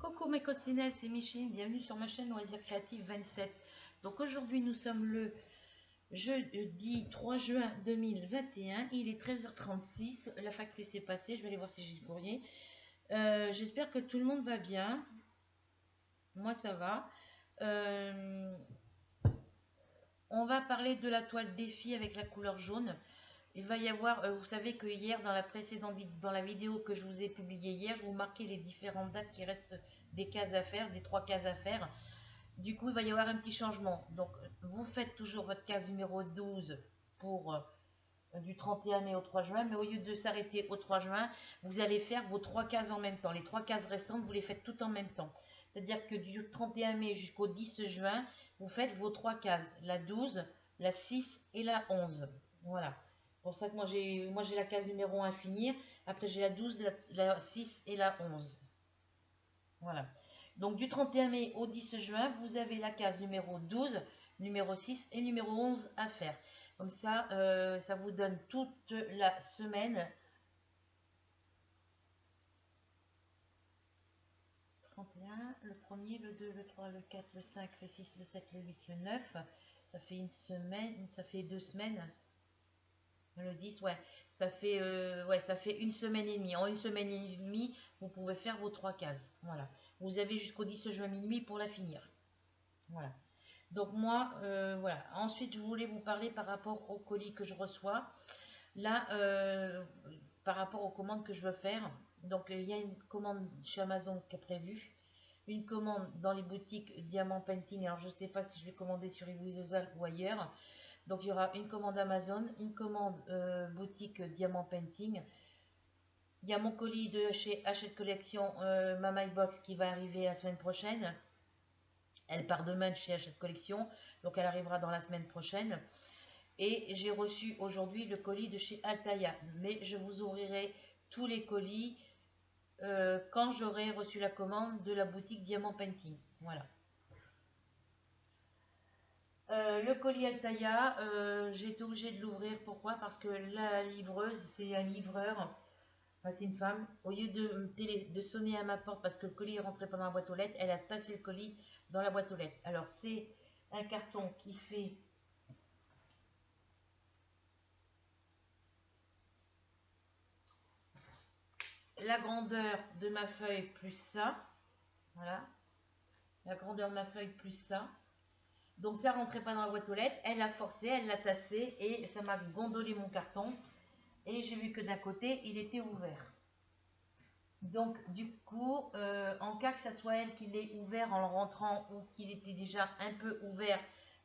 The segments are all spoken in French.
Coucou mes coccinelles, c'est Micheline, bienvenue sur ma chaîne Loisirs Créatifs 27. Donc aujourd'hui nous sommes le jeudi 3 juin 2021, il est 13h36, la factrice est passée, je vais aller voir si j'ai le courrier. J'espère que tout le monde va bien, moi ça va. Euh, on va parler de la toile défi avec la couleur jaune. Il va y avoir, vous savez que hier dans la vidéo que je vous ai publiée hier, je vous marquais les différentes dates qui restent des cases à faire, des 3 cases à faire. Du coup, il va y avoir un petit changement. Donc, vous faites toujours votre case numéro 12 pour du 31 mai au 3 juin, mais au lieu de s'arrêter au 3 juin, vous allez faire vos 3 cases en même temps. Les 3 cases restantes, vous les faites toutes en même temps. C'est-à-dire que du 31 mai jusqu'au 10 juin, vous faites vos 3 cases, la 12, la 6 et la 11. Voilà. C'est pour ça que moi j'ai la case numéro 1 à finir. Après, j'ai la 12, la 6 et la 11. Voilà. Donc du 31 mai au 10 juin, vous avez la case numéro 12, numéro 6 et numéro 11 à faire. Comme ça vous donne toute la semaine. 31, le 1er, le 2, le 3, le 4, le 5, le 6, le 7, le 8, le 9. Ça fait une semaine, ça fait 2 semaines. Le 10, ouais. Ça fait une semaine et demie. En une semaine et demie, vous pouvez faire vos 3 cases. Voilà. Vous avez jusqu'au 10 juin minuit pour la finir. Voilà. Donc moi, voilà. Ensuite, je voulais vous parler par rapport aux colis que je reçois. Là, par rapport aux commandes que je veux faire. Donc, il y a une commande chez Amazon qui est prévue. Une commande dans les boutiques Diamant Painting. Alors, je ne sais pas si je vais commander sur Ebuy ou ailleurs. Donc, il y aura une commande Amazon, une commande boutique Diamant Painting. Il y a mon colis de chez Hachette Collection, ma My Box qui va arriver la semaine prochaine. Elle part demain de chez Hachette Collection, donc elle arrivera dans la semaine prochaine. Et j'ai reçu aujourd'hui le colis de chez Altaïa. Mais je vous ouvrirai tous les colis quand j'aurai reçu la commande de la boutique Diamant Painting. Voilà. Le colis Altaïa, j'ai été obligée de l'ouvrir. Pourquoi? Parce que la livreuse, c'est un livreur, enfin c'est une femme. Au lieu de sonner à ma porte parce que le colis est rentré pas dans la boîte aux lettres, elle a tassé le colis dans la boîte aux lettres. Alors c'est un carton qui fait la grandeur de ma feuille plus ça. Voilà. La grandeur de ma feuille plus ça. Donc ça rentrait pas dans la boîte aux lettres. Elle l'a forcé, elle l'a tassé et ça m'a gondolé mon carton. Et j'ai vu que d'un côté, il était ouvert. Donc du coup, en cas que ça soit elle qui l'ait ouvert en le rentrant ou qu'il était déjà un peu ouvert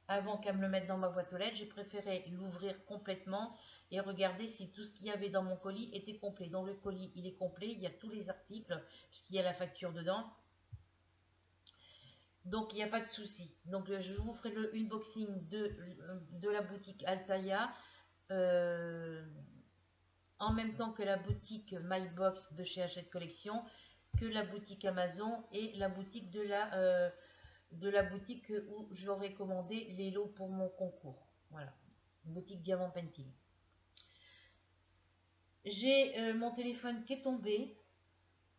avant qu'elle me le mette dans ma boîte aux lettres, j'ai préféré l'ouvrir complètement et regarder si tout ce qu'il y avait dans mon colis était complet. Dans le colis, il est complet, il y a tous les articles, puisqu'il y a la facture dedans. Donc il n'y a pas de souci. Donc je vous ferai le unboxing de la boutique Altaïa en même temps que la boutique MyBox de chez Hachette Collection, que la boutique Amazon et la boutique de la boutique où j'aurais commandé les lots pour mon concours. Voilà, boutique Diamant Painting. J'ai mon téléphone qui est tombé.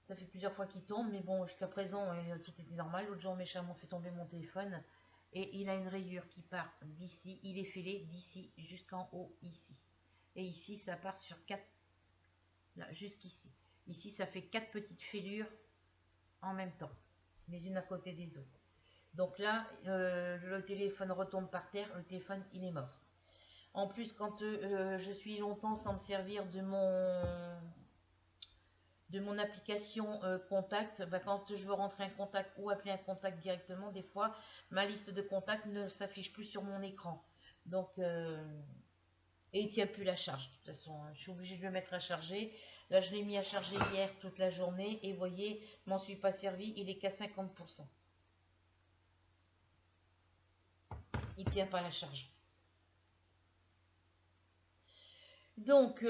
Ça fait plusieurs fois qu'il tombe, mais bon, jusqu'à présent, tout était normal. L'autre jour, mes chats m'ont fait tomber mon téléphone. Et il a une rayure qui part d'ici. Il est fêlé d'ici jusqu'en haut, ici. Et ici, ça part sur 4, là, jusqu'ici. Ici, ça fait 4 petites fêlures en même temps, les unes à côté des autres. Donc là, le téléphone retombe par terre, le téléphone, il est mort. En plus, quand je suis longtemps sans me servir de mon application contact, bah, quand je veux rentrer un contact ou appeler un contact directement, des fois, ma liste de contacts ne s'affiche plus sur mon écran. Donc, et il ne tient plus la charge. De toute façon, je suis obligée de le mettre à charger. Là, je l'ai mis à charger hier toute la journée. Et vous voyez, je m'en suis pas servi. Il est qu'à 50%. Il ne tient pas la charge. Donc,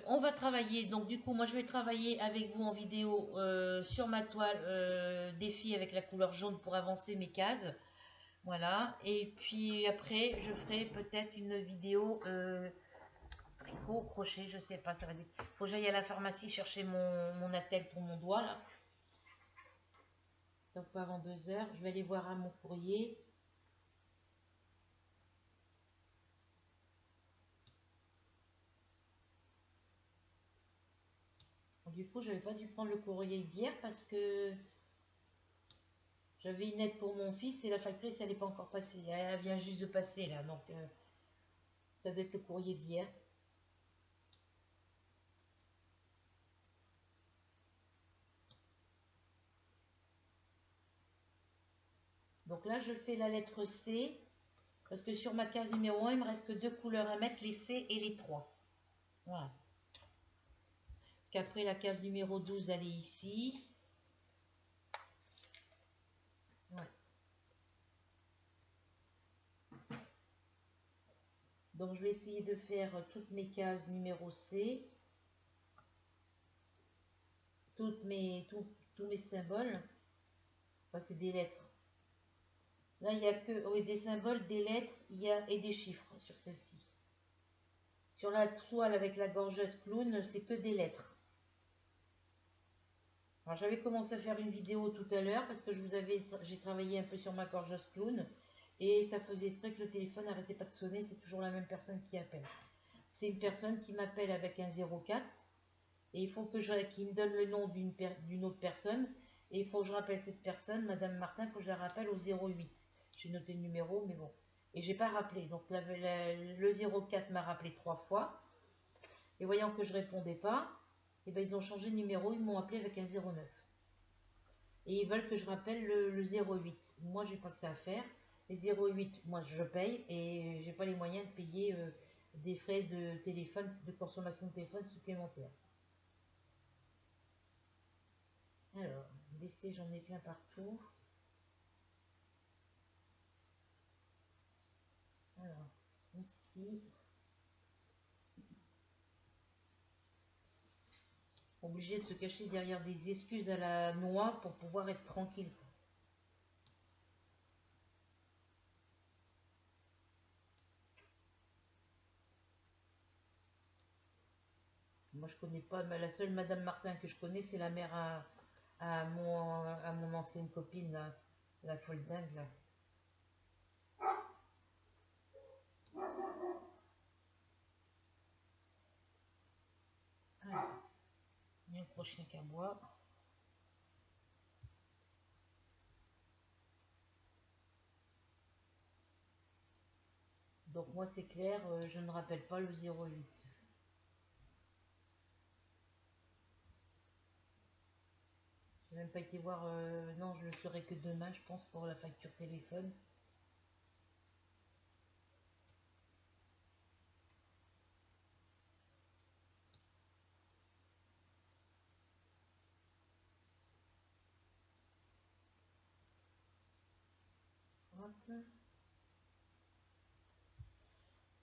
on va travailler. Donc, du coup, moi, je vais travailler avec vous en vidéo sur ma toile défi avec la couleur jaune pour avancer mes cases. Voilà. Et puis après, je ferai peut-être une vidéo tricot, crochet, je sais pas. Ça va. Faut que j'aille à la pharmacie chercher mon attel pour mon doigt là. sauf pas avant 2 heures. Je vais aller voir à mon courrier. Du coup, je n'avais pas dû prendre le courrier d'hier parce que j'avais une aide pour mon fils et la factrice, elle n'est pas encore passée. Elle vient juste de passer là, donc ça doit être le courrier d'hier. Donc là, je fais la lettre C parce que sur ma case numéro 1, il me reste que 2 couleurs à mettre, les C et les 3. Voilà. Parce qu'après, la case numéro 12, elle est ici. Ouais. Donc, je vais essayer de faire toutes mes cases numéro C, tous mes symboles. Enfin, c'est des lettres. Là, il n'y a que des symboles, des lettres et des chiffres sur celle-ci. Sur la toile avec la gorgeuse clown, c'est que des lettres. Alors, j'avais commencé à faire une vidéo tout à l'heure parce que j'ai travaillé un peu sur ma gorgeuse clown et ça faisait exprès que le téléphone n'arrêtait pas de sonner, c'est toujours la même personne qui appelle. C'est une personne qui m'appelle avec un 04 et il faut qu'il me donne le nom d'une autre personne et il faut que je rappelle cette personne, Madame Martin, il faut que je la rappelle au 08. J'ai noté le numéro, mais bon. Et j'ai pas rappelé, donc le 04 m'a rappelé 3 fois et voyant que je répondais pas, et ben ils ont changé de numéro, ils m'ont appelé avec un 09. Et ils veulent que je rappelle le 08. Moi, j'ai pas que ça à faire. Les 08, moi, je paye et j'ai pas les moyens de payer des frais de téléphone, de consommation de téléphone supplémentaires. Alors, DC, j'en ai plein partout. Alors, ici. Obligé de se cacher derrière des excuses à la noix pour pouvoir être tranquille. Moi, je connais pas, mais la seule Madame Martin que je connais, c'est la mère à mon ancienne copine, là, la folle dingue, là. Alors, il y a un prochain qu'à boire. Donc moi, c'est clair, je ne rappelle pas le 08. Je n'ai même pas été voir, non, je le ferai que demain, je pense, pour la facture téléphone. Hop.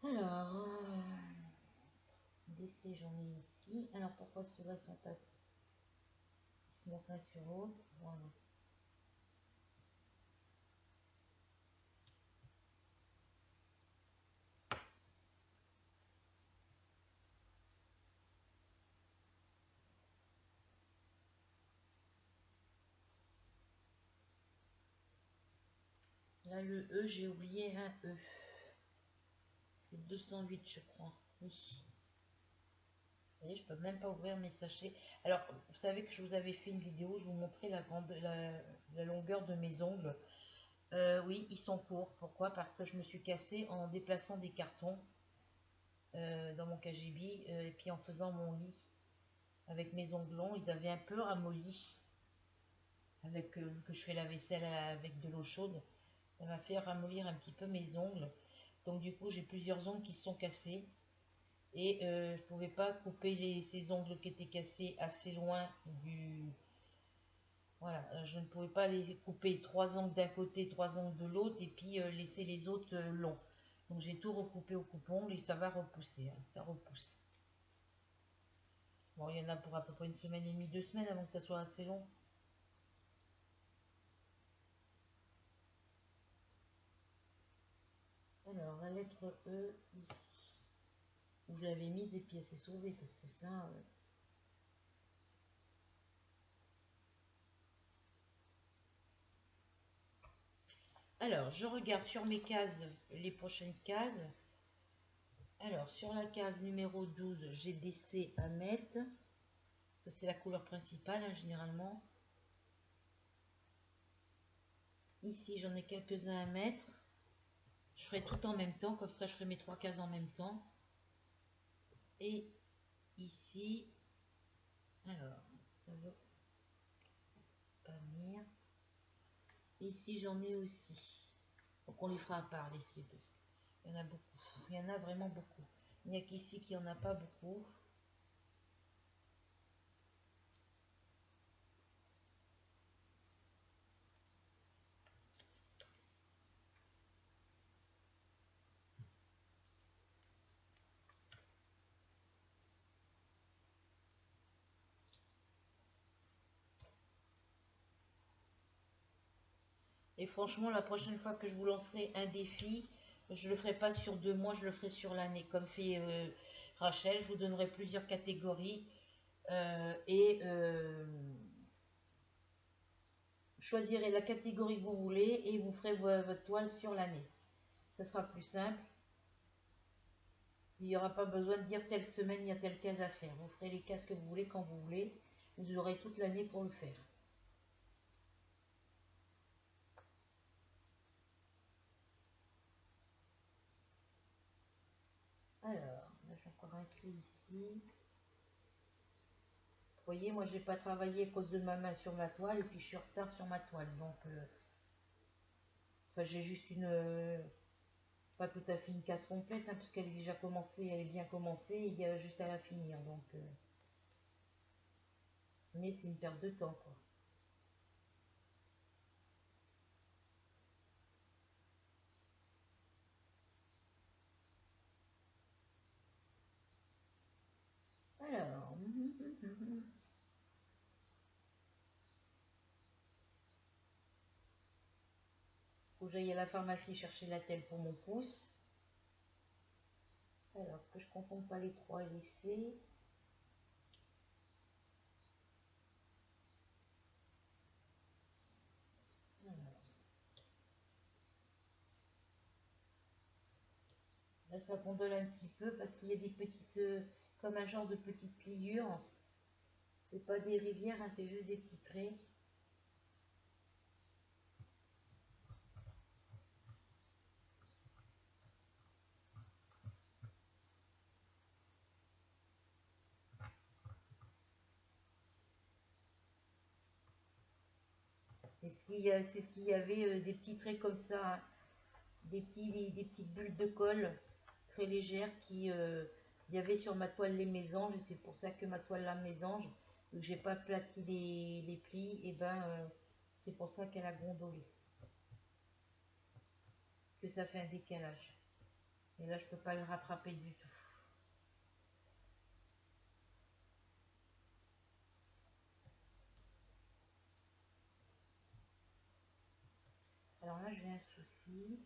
Alors, DC, j'en ai ici. Alors, pourquoi ceux-là sont pas... Ils se mettent l'un sur l'autre. Voilà. Là, le E, j'ai oublié un E. C'est 208, je crois. Oui. Vous voyez, je peux même pas ouvrir mes sachets. Alors, vous savez que je vous avais fait une vidéo, je vous montrais la longueur de mes ongles. Oui, ils sont courts. Pourquoi? Parce que je me suis cassée en déplaçant des cartons dans mon KGB et puis en faisant mon lit avec mes ongles longs. Ils avaient un peu ramolli avec que je fais la vaisselle avec de l'eau chaude. Ça m'a fait ramollir un petit peu mes ongles. Donc du coup, j'ai plusieurs ongles qui se sont cassés. Et je pouvais pas couper ces ongles qui étaient cassés assez loin du... Voilà, je ne pouvais pas les couper 3 ongles d'un côté, 3 ongles de l'autre et puis laisser les autres longs. Donc j'ai tout recoupé au coupe-ongle et ça va repousser, hein, ça repousse. Bon, il y en a pour à peu près une semaine et demie, 2 semaines avant que ça soit assez long. Alors, la lettre E ici, où je l'avais mise et puis elle s'est sauvée parce que ça... Alors, je regarde sur mes cases, les prochaines cases. Alors, sur la case numéro 12, j'ai des C à mettre. Parce que c'est la couleur principale, hein, généralement. Ici, j'en ai quelques-uns à mettre. Je ferai tout en même temps, comme ça, je ferai mes 3 cases en même temps. Et ici, alors, ça veut pas venir. Ici, j'en ai aussi. Donc, on les fera à part, les C, parce qu'il y en a beaucoup. Il y en a vraiment beaucoup. Il n'y a qu'ici qu'il n'y en a pas beaucoup. Et franchement, la prochaine fois que je vous lancerai un défi, je ne le ferai pas sur 2 mois, je le ferai sur l'année. Comme fait Rachel, je vous donnerai plusieurs catégories et choisirez la catégorie que vous voulez et vous ferez votre toile sur l'année. Ça sera plus simple. Il n'y aura pas besoin de dire telle semaine, il y a telle case à faire. Vous ferez les cases que vous voulez quand vous voulez. Vous aurez toute l'année pour le faire. Alors, là, j'ai encore un C ici. Vous voyez, moi, j'ai pas travaillé à cause de ma main sur ma toile et puis je suis en retard sur ma toile. Donc, enfin, j'ai juste une... pas tout à fait une case complète, hein, puisqu'elle est déjà commencée, elle est bien commencée, il y a juste à la finir. Donc, mais c'est une perte de temps, quoi. Alors, faut que j'aille à la pharmacie chercher la telle pour mon pouce. Alors, que je ne confonde pas les 3 et les C. Alors, là, ça gondole un petit peu parce qu'il y a des petites, comme un genre de petites pliures. C'est pas des rivières, hein, c'est juste des petits traits. C'est ce qu'il y avait des petits traits comme ça, hein, des petites bulles de colle très légères qui il y avait sur ma toile les mésanges. C'est pour ça que ma toile la mésange, vu que j'ai pas aplati les plis, et ben c'est pour ça qu'elle a gondolé, que ça fait un décalage. Et là, je peux pas le rattraper du tout. Alors là, j'ai un souci.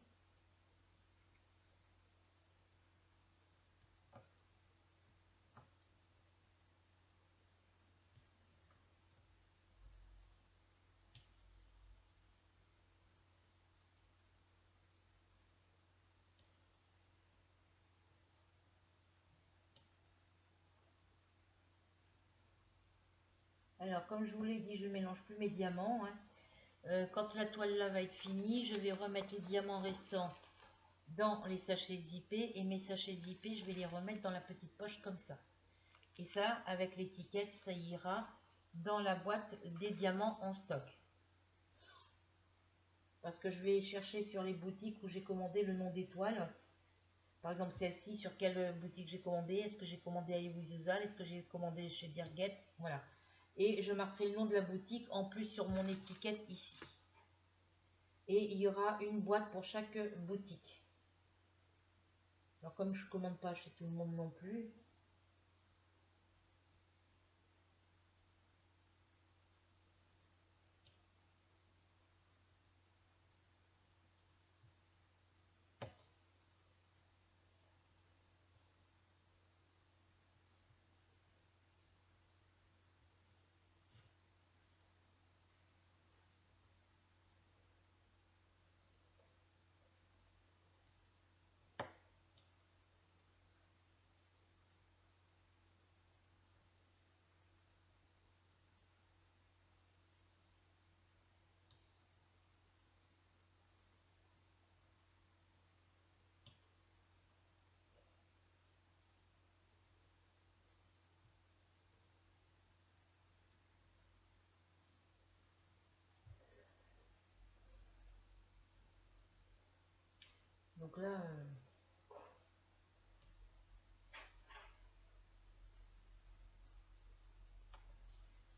Alors, comme je vous l'ai dit, je mélange plus mes diamants, hein. Quand la toile là va être finie, je vais remettre les diamants restants dans les sachets zippés, et mes sachets zippés, je vais les remettre dans la petite poche comme ça. Et ça, avec l'étiquette, ça ira dans la boîte des diamants en stock. Parce que je vais chercher sur les boutiques où j'ai commandé le nom des toiles. Par exemple, celle-ci, sur quelle boutique j'ai commandé. Est-ce que j'ai commandé à Louise-Ozal? Est-ce que j'ai commandé chez Dirget? Voilà. Et je marquerai le nom de la boutique en plus sur mon étiquette ici. Et il y aura une boîte pour chaque boutique. Alors comme je ne commande pas chez tout le monde non plus, Donc là,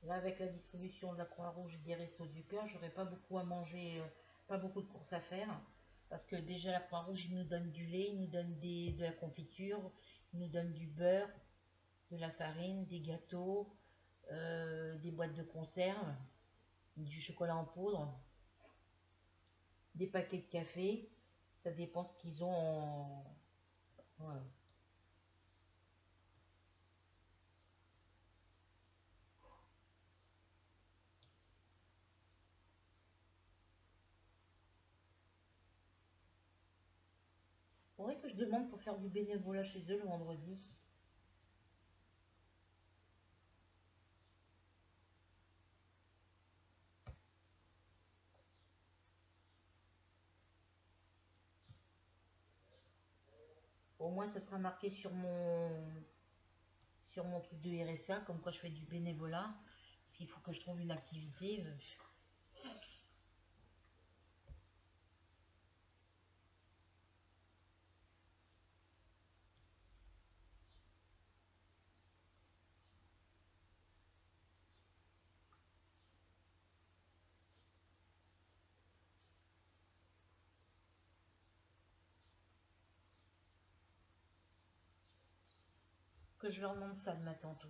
là, avec la distribution de la Croix-Rouge et des Restos du Cœur, j'aurais pas beaucoup à manger, pas beaucoup de courses à faire. Parce que déjà, la Croix-Rouge, ils nous donnent du lait, ils nous donnent de la confiture, ils nous donnent du beurre, de la farine, des gâteaux, des boîtes de conserve, du chocolat en poudre, des paquets de café. Ça dépend ce qu'ils ont en... Voilà. Faudrait que je demande pour faire du bénévolat chez eux le vendredi. Au moins, ça sera marqué sur mon truc de RSA, comme quoi je fais du bénévolat. Parce qu'il faut que je trouve une activité. Que je leur demande ça le matin tout.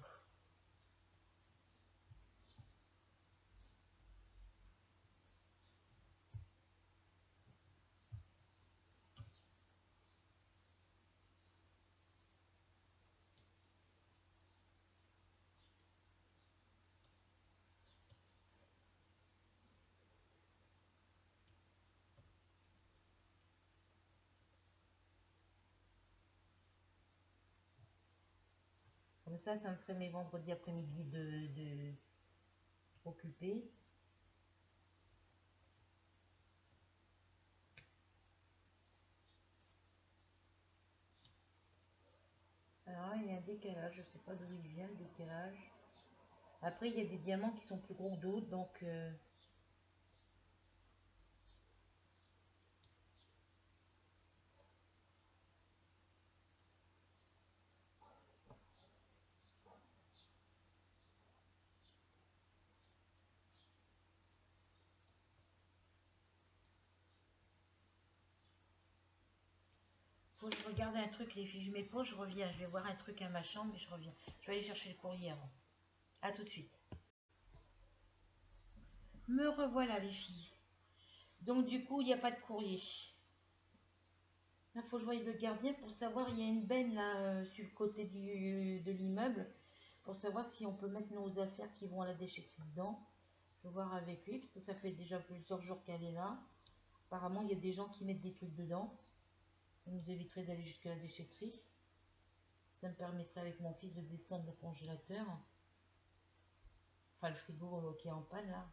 Comme ça me ferait mes vendredis après-midi de occupés. Alors il y a un décalage, je sais pas d'où il vient le décalage. Après, il y a des diamants qui sont plus gros que d'autres, donc faut que je regarde un truc, les filles. Je mets pause, je reviens. Je vais voir un truc à ma chambre et je reviens. Je vais aller chercher le courrier avant. À tout de suite. Me revoilà, les filles. Donc, du coup, il n'y a pas de courrier. Là, faut que je voie le gardien pour savoir. Il y a une benne là sur le côté de l'immeuble pour savoir si on peut mettre nos affaires qui vont à la déchetterie dedans. Je vais voir avec lui parce que ça fait déjà plusieurs jours qu'elle est là. Apparemment, il y a des gens qui mettent des trucs dedans. Ça nous éviterait d'aller jusqu'à la déchetterie. Ça me permettrait avec mon fils de descendre le congélateur. Enfin, le frigo qui est en panne là.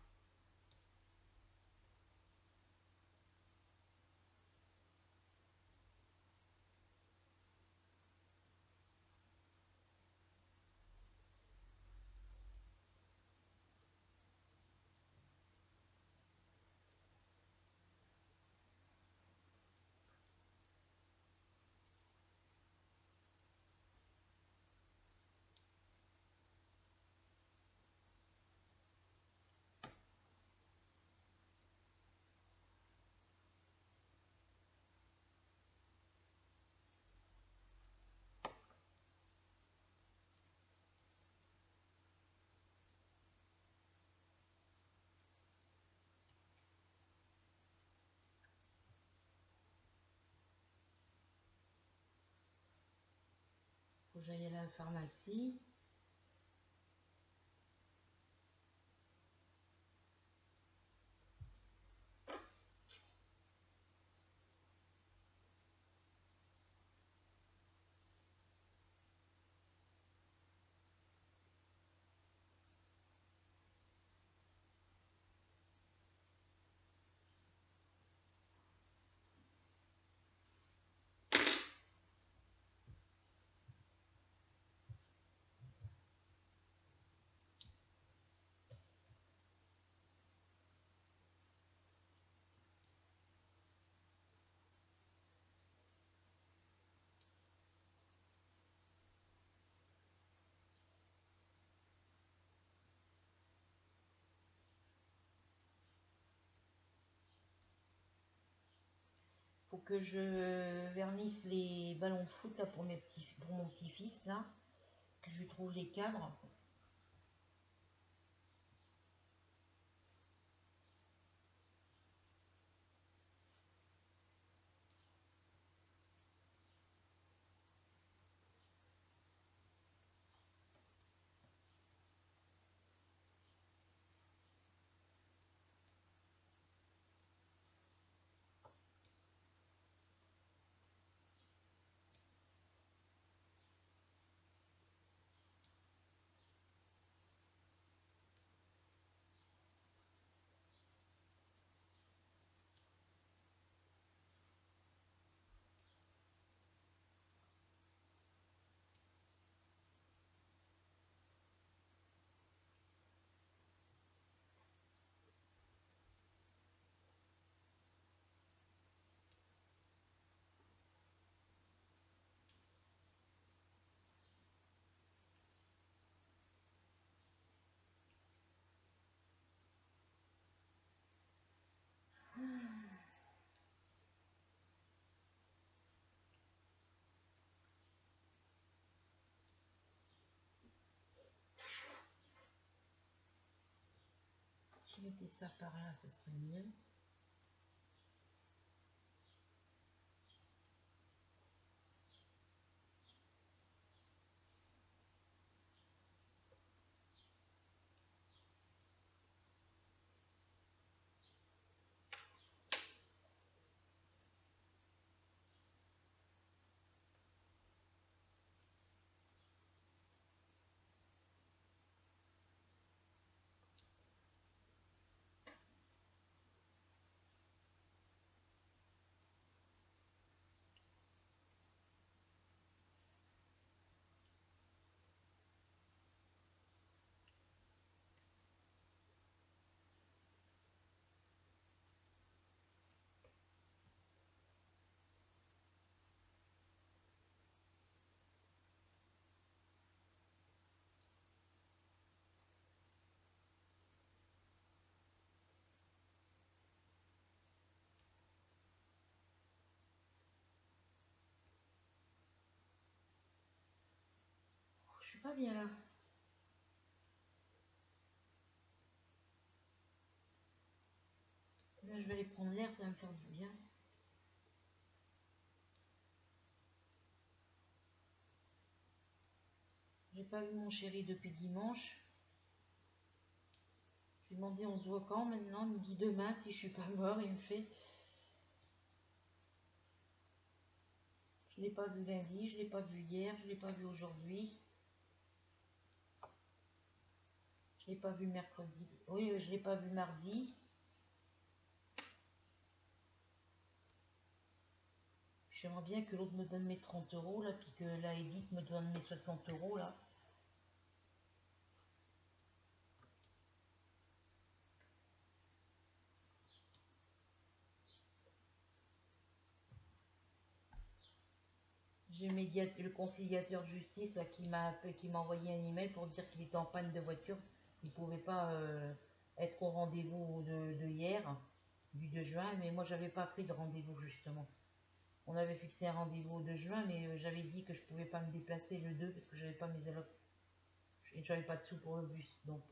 Faut que j'aille à la pharmacie. Faut que je vernisse les ballons de foot là pour mon petit-fils là, que je lui trouve les cadres. Si je mettais ça par là, ce serait mieux. Je suis pas bien là. Là, je vais aller prendre l'air, ça va me faire du bien. J'ai pas vu mon chéri depuis dimanche. Je lui ai demandé on se voit quand maintenant. Il me dit demain si je suis pas mort. Il me fait. Je l'ai pas vu lundi, je l'ai pas vu hier, je l'ai pas vu aujourd'hui. Je l'ai pas vu mercredi. Oui, je l'ai pas vu mardi. J'aimerais bien que l'autre me donne mes 30 euros là, puis que la Edith me donne mes 60 euros là. J'ai le conciliateur de justice là, qui m'a envoyé un email pour dire qu'il était en panne de voiture. Il ne pouvait pas être au rendez-vous de hier, du 2 juin, mais moi j'avais pas pris de rendez-vous justement. On avait fixé un rendez-vous au 2 juin, mais j'avais dit que je pouvais pas me déplacer le 2 parce que j'avais pas mes allocs et j'avais pas de sous pour le bus. Donc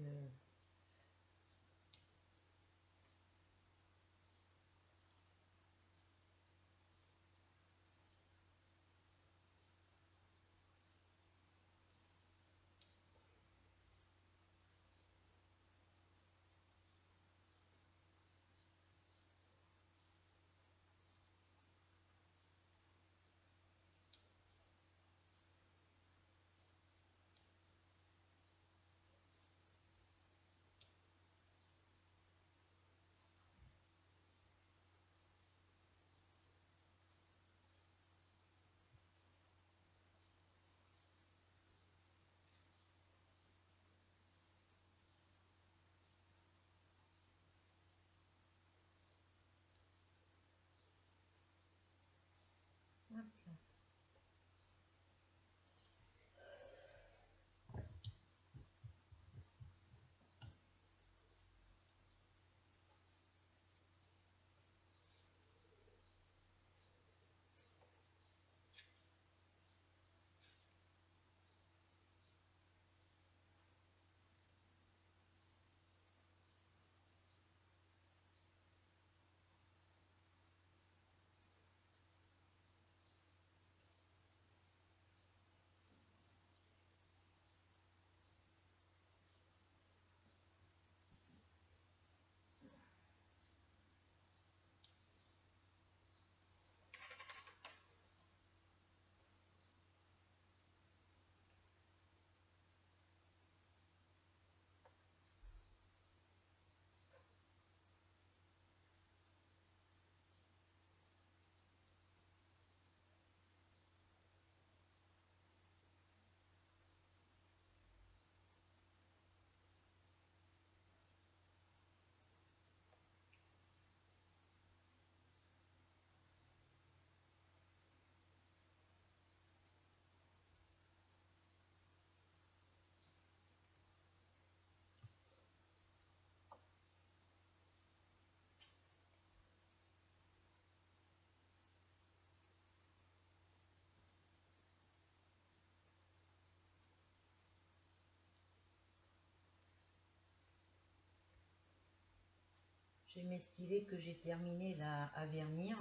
J'ai mes stylés que j'ai terminé là à vernir.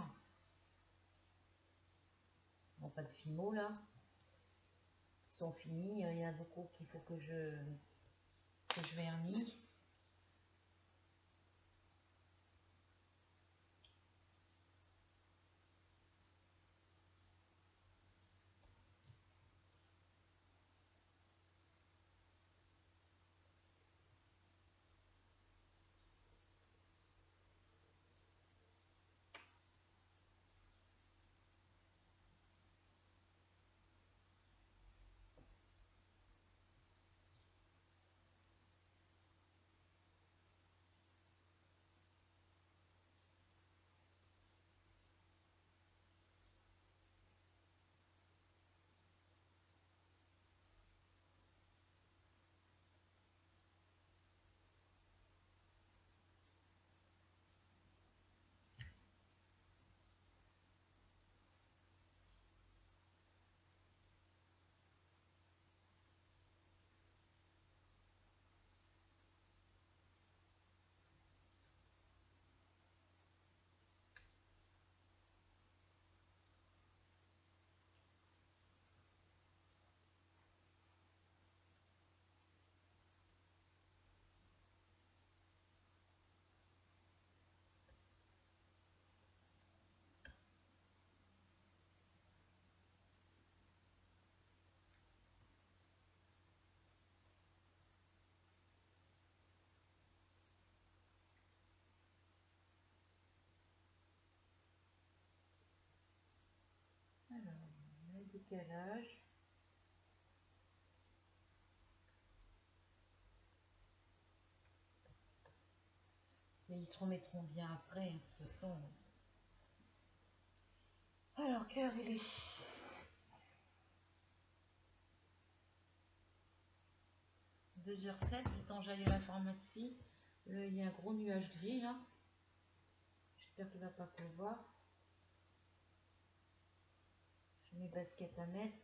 Bon, pas de fimo là. Ils sont finis. Il y en a beaucoup qu'il faut que je vernisse. Alors, le décalage. Et ils se remettront bien après, hein, de toute façon. Alors, quelle heure il est? 2h07, le temps que j'aille à la pharmacie. Il y a un gros nuage gris là. J'espère qu'il ne va pas pleuvoir. J'ai mes baskets à mettre.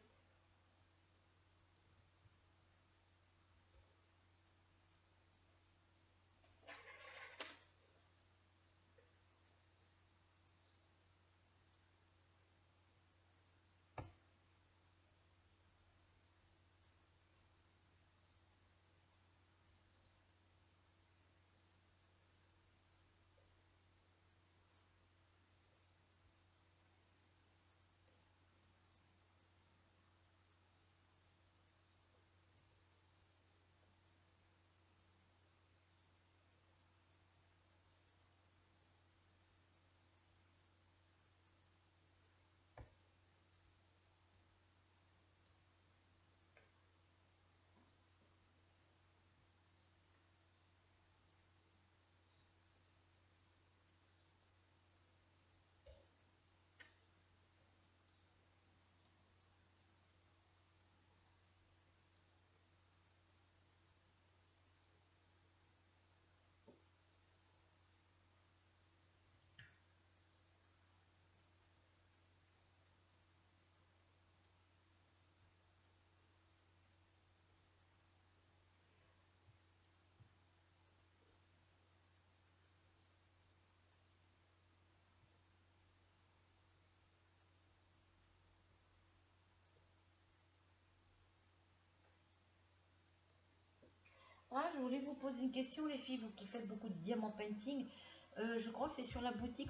Ah, je voulais vous poser une question, les filles, vous qui faites beaucoup de diamant painting. Je crois que c'est sur la boutique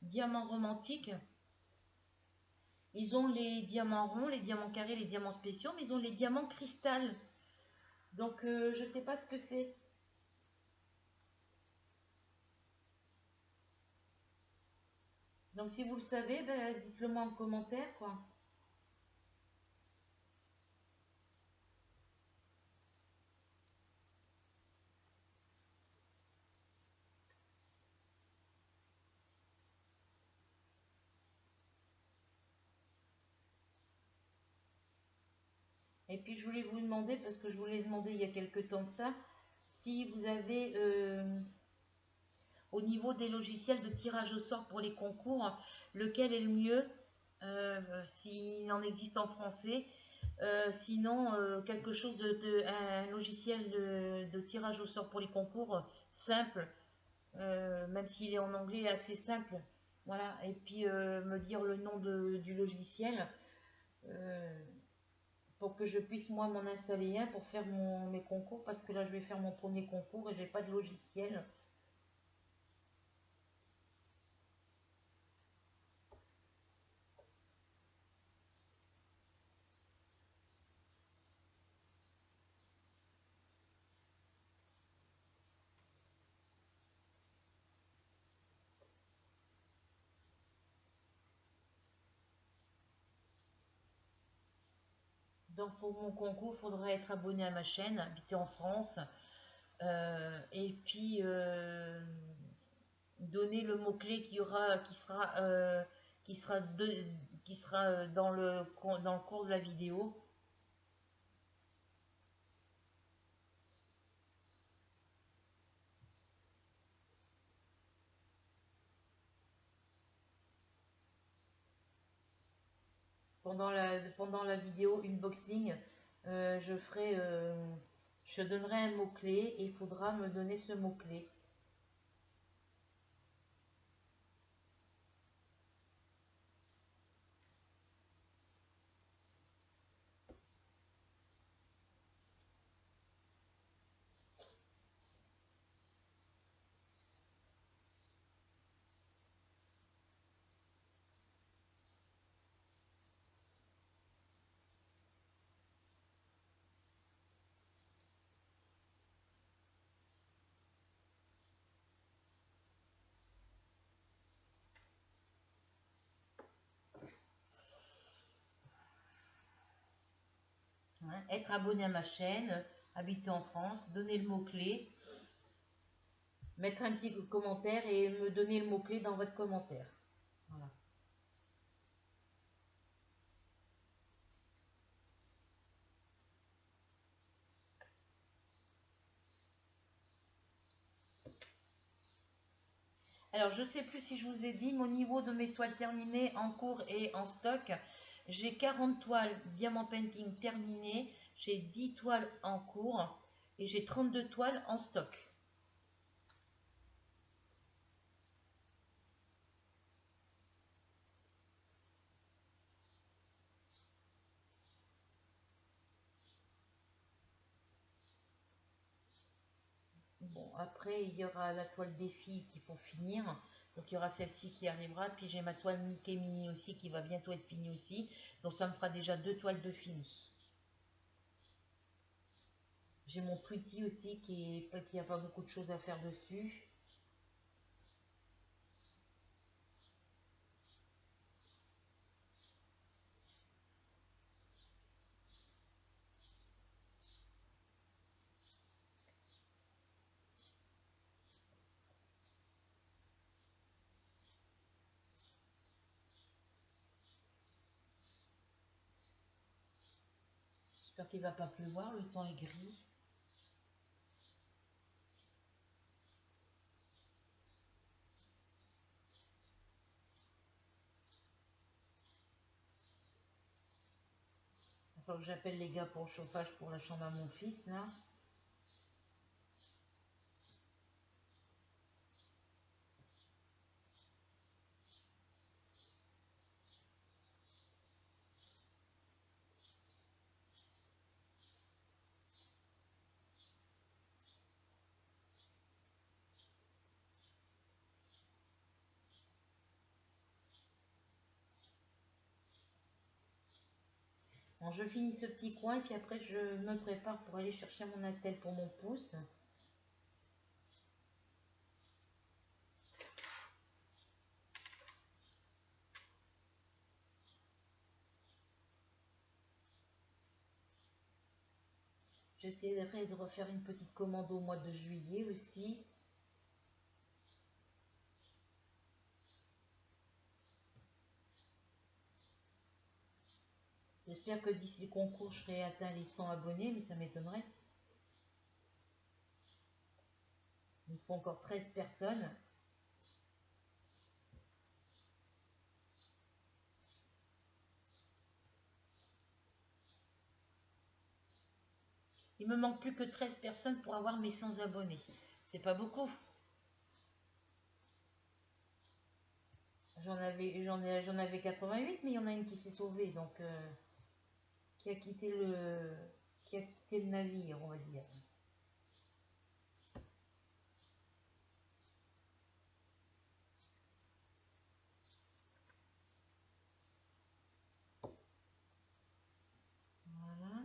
Diamant Romantique. Ils ont les diamants ronds, les diamants carrés, les diamants spéciaux, mais ils ont les diamants cristal. Donc, je ne sais pas ce que c'est. Donc, si vous le savez, ben, dites-le moi en commentaire, quoi. Et puis, je voulais vous demander, parce que je vous l'ai demandé il y a quelque temps de ça, si vous avez, au niveau des logiciels de tirage au sort pour les concours, lequel est le mieux, s'il en existe en français, Sinon, quelque chose un logiciel de tirage au sort pour les concours simple, même s'il est en anglais assez simple. Voilà, et puis me dire le nom du logiciel euh, pour que je puisse moi m'en installer un pour faire mes concours, parce que là je vais faire mon premier concours et j'ai pas de logiciel. Donc pour mon concours, il faudra être abonné à ma chaîne, habiter en France, et puis donner le mot-clé qui sera, qui sera dans le cours de la vidéo. Pendant la vidéo unboxing, je donnerai un mot-clé et il faudra me donner ce mot-clé. Hein. Être abonné à ma chaîne, habiter en France, donner le mot-clé, mettre un petit commentaire et me donner le mot-clé dans votre commentaire. Voilà. Alors, je ne sais plus si je vous ai dit, mais au niveau de mes toiles terminées en cours et en stock, j'ai 40 toiles Diamant Painting terminées, j'ai 10 toiles en cours et j'ai 32 toiles en stock. Bon, après, il y aura la toile des filles qui pour finir. Donc, il y aura celle-ci qui arrivera. Puis, j'ai ma toile Mickey Mini aussi qui va bientôt être finie aussi. Donc, ça me fera déjà 2 toiles de fini. J'ai mon Pretty aussi qui a pas beaucoup de choses à faire dessus. J'espère qu'il ne va pas pleuvoir. Le temps est gris. Il faut que j'appelle les gars pour le chauffage pour la chambre à mon fils, là. Bon, je finis ce petit coin et puis après je me prépare pour aller chercher mon attel pour mon pouce. J'essaierai de refaire une petite commande au mois de juillet aussi. J'espère que d'ici le concours, je serai atteint les 100 abonnés, mais ça m'étonnerait. Il me faut encore 13 personnes. Il me manque plus que 13 personnes pour avoir mes 100 abonnés. C'est pas beaucoup. J'en avais 88, mais il y en a une qui s'est sauvée, donc qui a quitté le navire, on va dire. Voilà.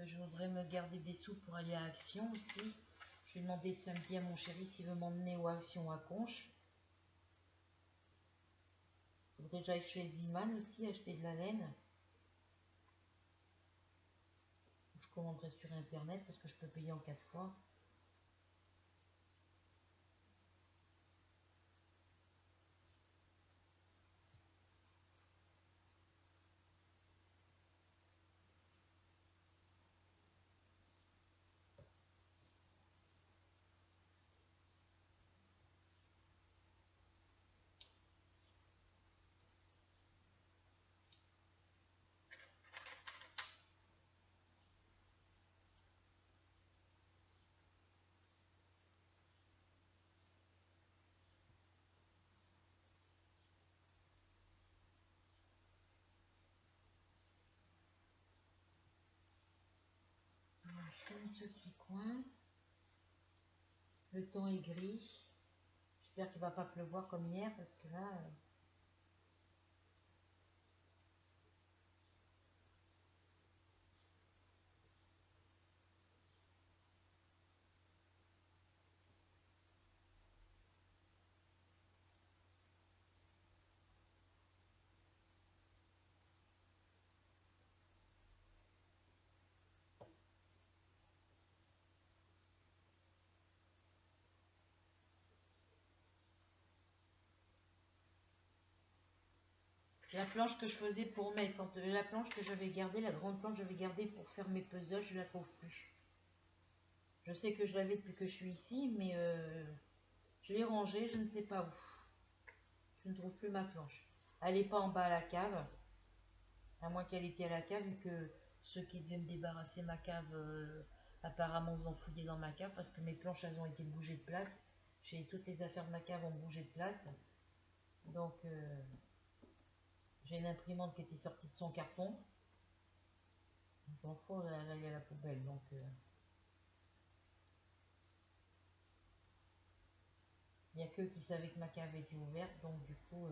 Je voudrais me garder des sous pour aller à Action aussi. Je vais demander samedi à mon chéri s'il veut m'emmener aux Action à Conches. Il faudrait que j'aille chez Ziman aussi acheter de la laine. Je commanderai sur internet parce que je peux payer en 4 fois. Voilà, je finis ce petit coin. Le temps est gris. J'espère qu'il ne va pas pleuvoir comme hier parce que là... La planche que je faisais pour mettre, la planche que j'avais gardée, la grande planche que j'avais gardée pour faire mes puzzles, je la trouve plus. Je sais que je l'avais depuis que je suis ici, mais je l'ai rangée, je ne sais pas où. Je ne trouve plus ma planche. Elle n'est pas en bas à la cave, à moins qu'elle était à la cave, vu que ceux qui devaient me débarrasser ma cave, apparemment, ils ont fouillé dans ma cave, parce que mes planches, elles ont été bougées de place. Toutes les affaires de ma cave ont bougé de place. Donc, j'ai une imprimante qui était sortie de son carton. Donc, faut aller à la poubelle. Donc, il n'y a que qui savaient que ma cave était ouverte. Donc, du coup,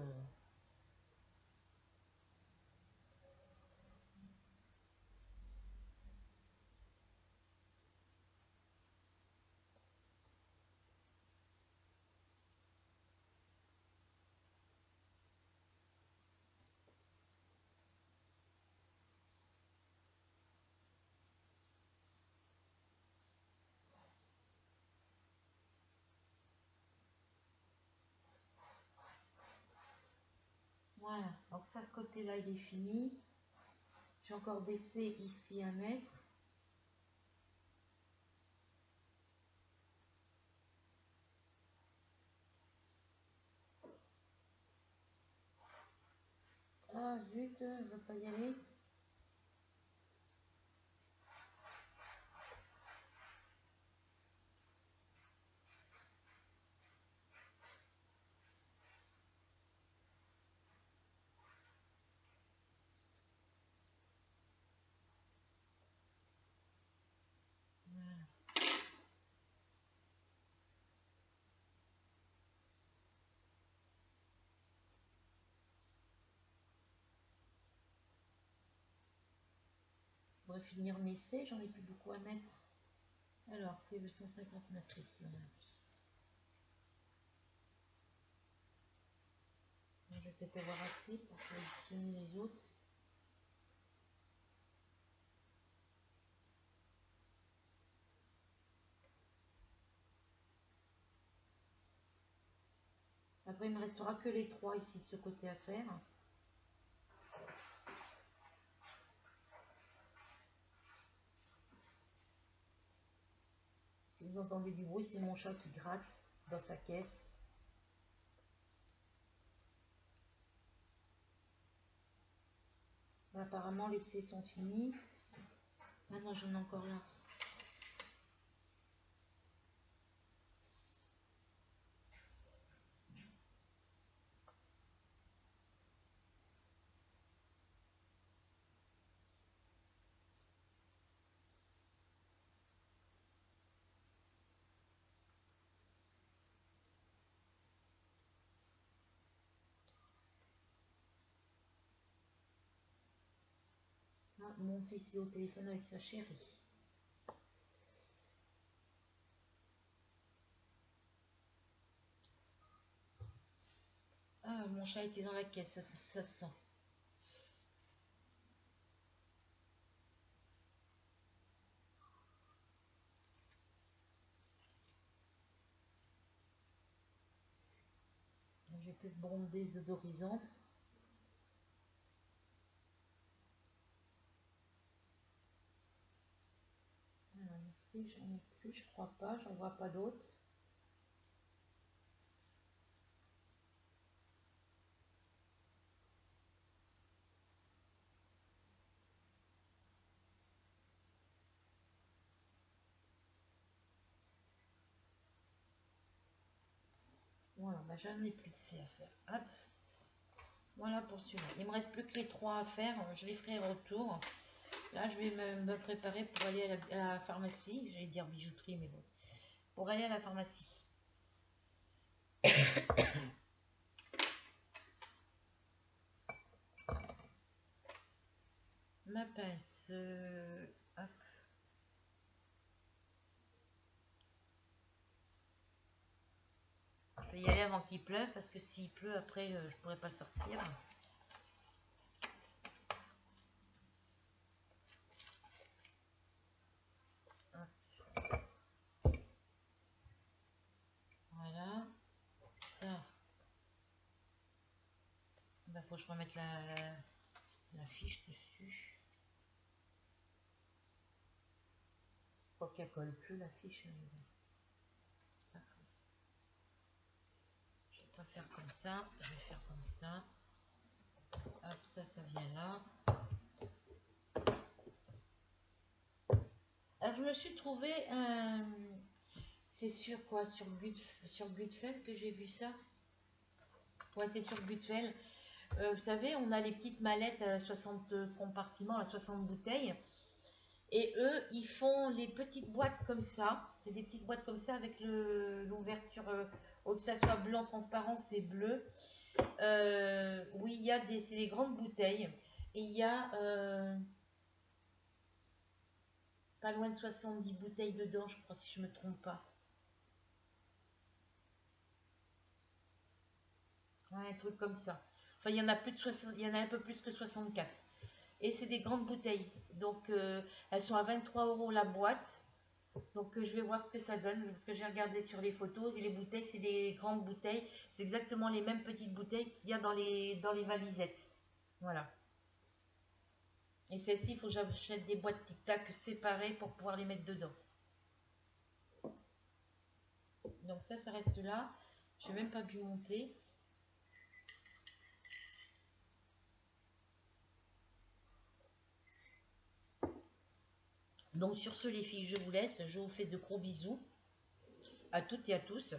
voilà. Donc, ça, ce côté-là, il est fini. J'ai encore des C ici à mettre. Ah, zut, je ne veux pas y aller. Je pourrais finir mes C, j'en ai plus beaucoup à mettre. Alors, c'est le 159 ici, on a dit. Je vais peut-être avoir assez pour positionner les autres. Après, il me restera que les 3 ici de ce côté à faire. Si vous entendez du bruit, c'est mon chat qui gratte dans sa caisse. Apparemment, les C sont finis. Ah non, j'en ai encore là. Ah, mon fils est au téléphone avec sa chérie. Ah, mon chat était dans la caisse, ça se sent. J'ai plus de bronzés odorisants. Alors ici, j'en ai plus, je crois pas, j'en vois pas d'autres. Voilà, bah, j'en ai plus de C à faire. Hop. Voilà pour celui-là. Il me reste plus que les 3 à faire. Je les ferai retour. Là, je vais me préparer pour aller à la pharmacie. J'allais dire bijouterie, mais bon. Pour aller à la pharmacie. Ma pince. Hop. Je vais y aller avant qu'il pleuve parce que s'il pleut après, je pourrai pas sortir. Voilà. Ça. Il faut que je remette la fiche dessus. Faut qu'elle colle plus la fiche. Je vais pas faire comme ça. Je vais faire comme ça. Hop, ça vient là. Alors, je me suis trouvé c'est sur quoi? Sur Gutfeld que j'ai vu ça? Ouais, c'est sur Gutfeld. Vous savez, on a les petites mallettes à 60 compartiments, à 60 bouteilles. Et eux, ils font les petites boîtes comme ça. C'est des petites boîtes comme ça avec l'ouverture, que ça soit blanc, transparent, c'est bleu. Oui, il y a c'est des grandes bouteilles. Et il y a pas loin de 70 bouteilles dedans, je crois, si je ne me trompe pas. Ouais, un truc comme ça. Enfin, il y en a plus de 60, il y en a un peu plus que 64. Et c'est des grandes bouteilles. Donc, elles sont à 23 € la boîte. Donc, je vais voir ce que ça donne. Parce que j'ai regardé sur les photos. Et les bouteilles, c'est des grandes bouteilles. C'est exactement les mêmes petites bouteilles qu'il y a dans les valisettes. Voilà. Et celles-ci, il faut que j'achète des boîtes tic-tac séparées pour pouvoir les mettre dedans. Donc ça reste là. Je n'ai même pas pu monter. Donc sur ce les filles, je vous laisse. Je vous fais de gros bisous à toutes et à tous.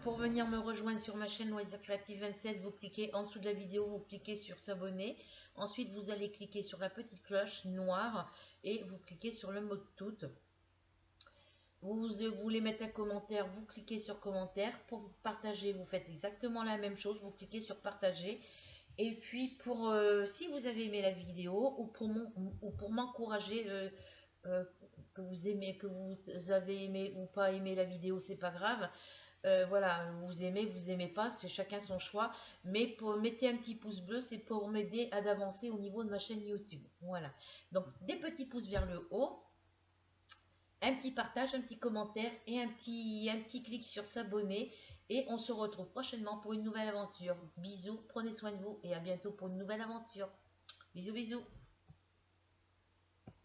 Pour venir me rejoindre sur ma chaîne Loisirs Créatifs 27, vous cliquez en dessous de la vidéo, vous cliquez sur s'abonner. Ensuite, vous allez cliquer sur la petite cloche noire et vous cliquez sur le mot tout. Vous voulez mettre un commentaire, vous cliquez sur commentaire. Pour partager, vous faites exactement la même chose, vous cliquez sur partager. Et puis, si vous avez aimé la vidéo ou pour m'encourager euh, que vous aimez, que vous avez aimé ou pas aimé la vidéo, c'est pas grave. Voilà, vous aimez pas, c'est chacun son choix. Mais mettez un petit pouce bleu, c'est pour m'aider à avancer au niveau de ma chaîne YouTube. Voilà. Donc des petits pouces vers le haut, un petit partage, un petit commentaire et un petit clic sur s'abonner. Et on se retrouve prochainement pour une nouvelle aventure. Bisous, prenez soin de vous et à bientôt pour une nouvelle aventure. Bisous, bisous.